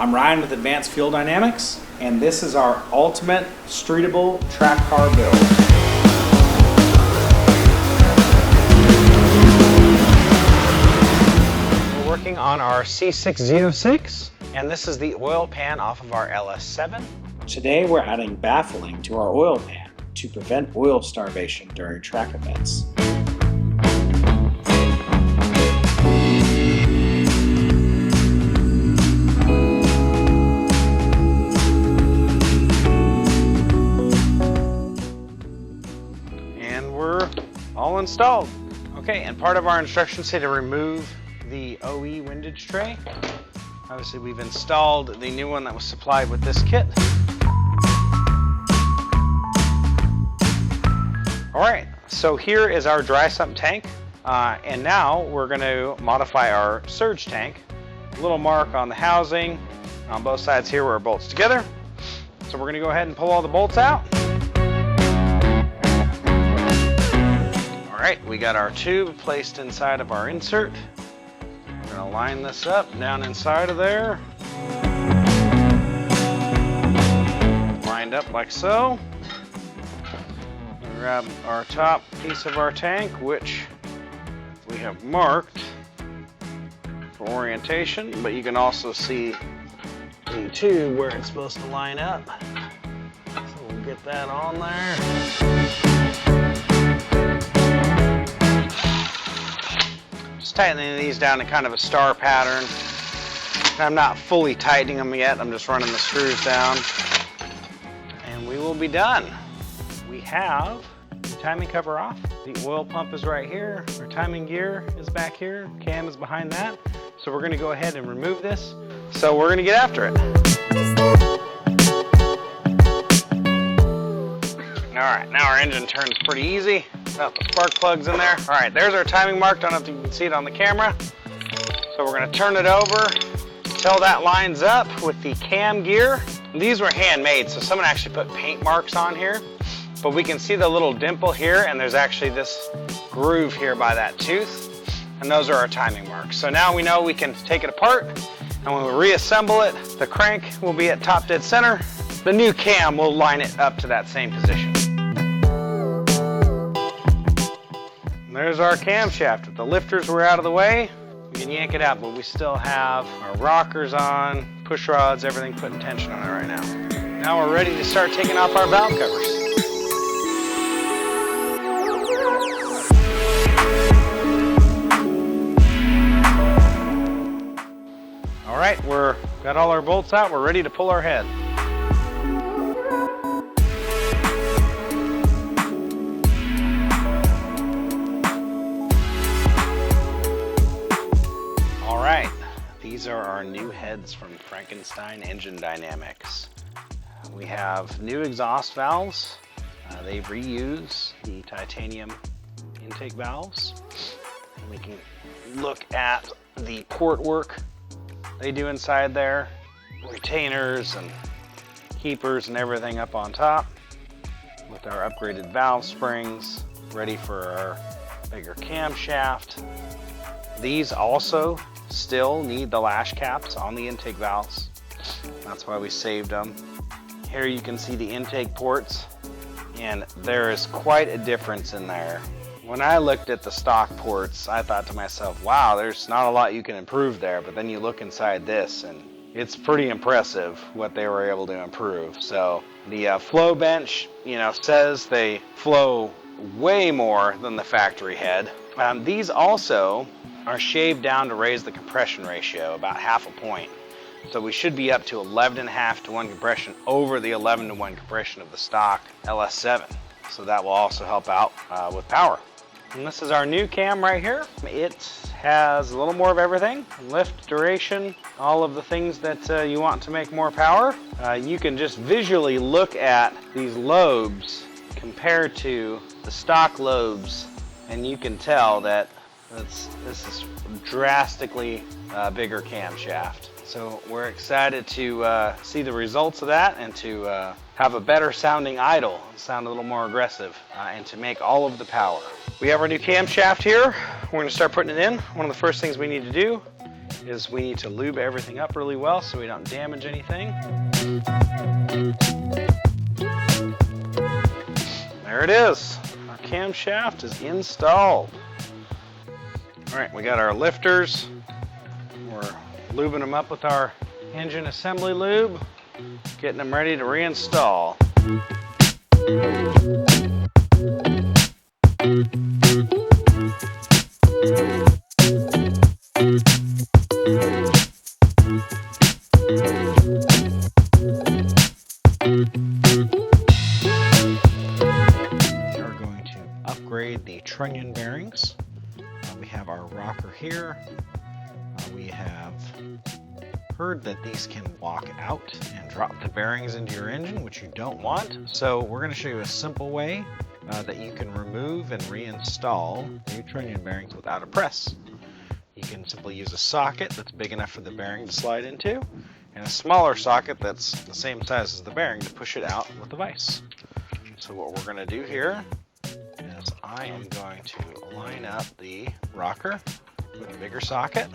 I'm Ryan with Advanced Fuel Dynamics, and this is our ultimate streetable track car build. We're working on our C6 Z06, and this is the oil pan off of our LS7. Today we're adding baffling to our oil pan to prevent oil starvation during track events. And we're all installed. Okay, and part of our instructions say to remove the OE windage tray. Obviously we've installed the new one that was supplied with this kit. All right, so here is our dry sump tank, and now we're going to modify our surge tank. A little mark on the housing on both sides here where it bolts together. So we're going to go ahead and pull all the bolts out. All right, we got our tube placed inside of our insert. We're going to line this up down inside of there. Lined up like so. Grab our top piece of our tank, which we have marked for orientation, but you can also see the tube where it's supposed to line up. So we'll get that on there. Just tightening these down to kind of a star pattern. I'm not fully tightening them yet, I'm just running the screws down. And we will be done. We have the timing cover off, the oil pump is right here, our timing gear is back here, cam is behind that. So we're going to go ahead and remove this. So we're going to get after it. Alright, now our engine turns pretty easy. Got the spark plugs in there. Alright, there's our timing mark, don't know if you can see it on the camera. So we're going to turn it over until that lines up with the cam gear. These were handmade, so someone actually put paint marks on here. But we can see the little dimple here, and there's actually this groove here by that tooth, and those are our timing marks. So now we know we can take it apart, and when we reassemble it, the crank will be at top dead center. The new cam will line it up to that same position. And there's our camshaft. If the lifters were out of the way, we can yank it out, but we still have our rockers on, push rods, everything putting tension on it right now. Now we're ready to start taking off our valve covers. All right, got all our bolts out. We're ready to pull our head. All right, these are our new heads from Frankenstein Engine Dynamics. We have new exhaust valves. They reuse the titanium intake valves. And we can look at the port work they do inside there, retainers and keepers and everything up on top with our upgraded valve springs, ready for our bigger camshaft. These also still need the lash caps on the intake valves. That's why we saved them. Here you can see the intake ports, and there is quite a difference in there. When I looked at the stock ports, I thought to myself, wow, there's not a lot you can improve there, but then you look inside this and it's pretty impressive what they were able to improve. So the flow bench, says they flow way more than the factory head. These also are shaved down to raise the compression ratio about half a point. So we should be up to 11.5 to 1 compression over the 11 to 1 compression of the stock LS7. So that will also help out with power. And this is our new cam right here. It has a little more of everything, lift, duration, all of the things that you want to make more power. You can just visually look at these lobes compared to the stock lobes, and you can tell that this is drastically bigger camshaft. So we're excited to see the results of that and to have a better sounding idle, sound a little more aggressive, and to make all of the power. We have our new camshaft here. We're going to start putting it in. One of the first things we need to do is we need to lube everything up really well so we don't damage anything. There it is. Our camshaft is installed. All right, we got our lifters. We're lubing them up with our engine assembly lube, getting them ready to reinstall. Upgrade the trunnion bearings. We have our rocker here. We have heard that these can walk out and drop the bearings into your engine, which you don't want. So we're going to show you a simple way that you can remove and reinstall new trunnion bearings without a press. You can simply use a socket that's big enough for the bearing to slide into, and a smaller socket that's the same size as the bearing to push it out with a vise. So what we're going to do here is I am going to line up the rocker with a bigger socket,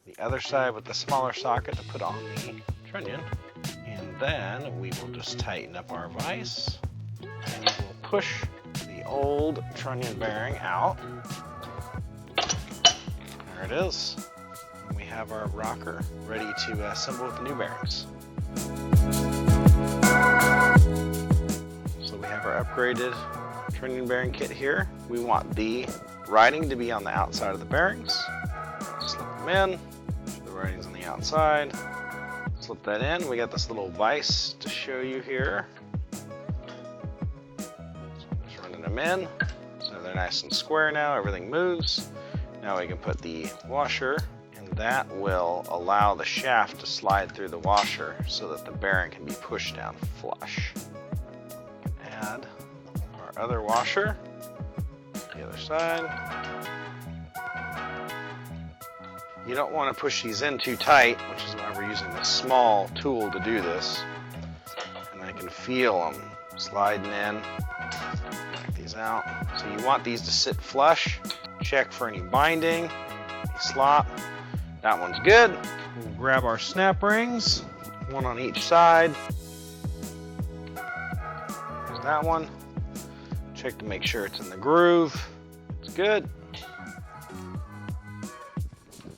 the other side with the smaller socket to put on the trunnion, and then we will just tighten up our vise and we'll push the old trunnion bearing out. There it is. And we have our rocker ready to assemble with the new bearings. So we have our upgraded trunnion bearing kit here. We want the writing to be on the outside of the bearings. Slip them in. The writing's on the outside. Slip that in. We got this little vise to show you here. So I'm just running them in. So they're nice and square now. Everything moves. Now we can put the washer, and that will allow the shaft to slide through the washer so that the bearing can be pushed down flush. Add our other washer, the other side. You don't want to push these in too tight, which is why we're using this small tool to do this. And I can feel them sliding in. Back these out. So you want these to sit flush. Check for any binding, any slop. That one's good. We'll grab our snap rings, one on each side. There's that one. Check to make sure it's in the groove. It's good.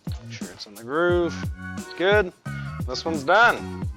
Make sure it's in the groove. It's good. This one's done.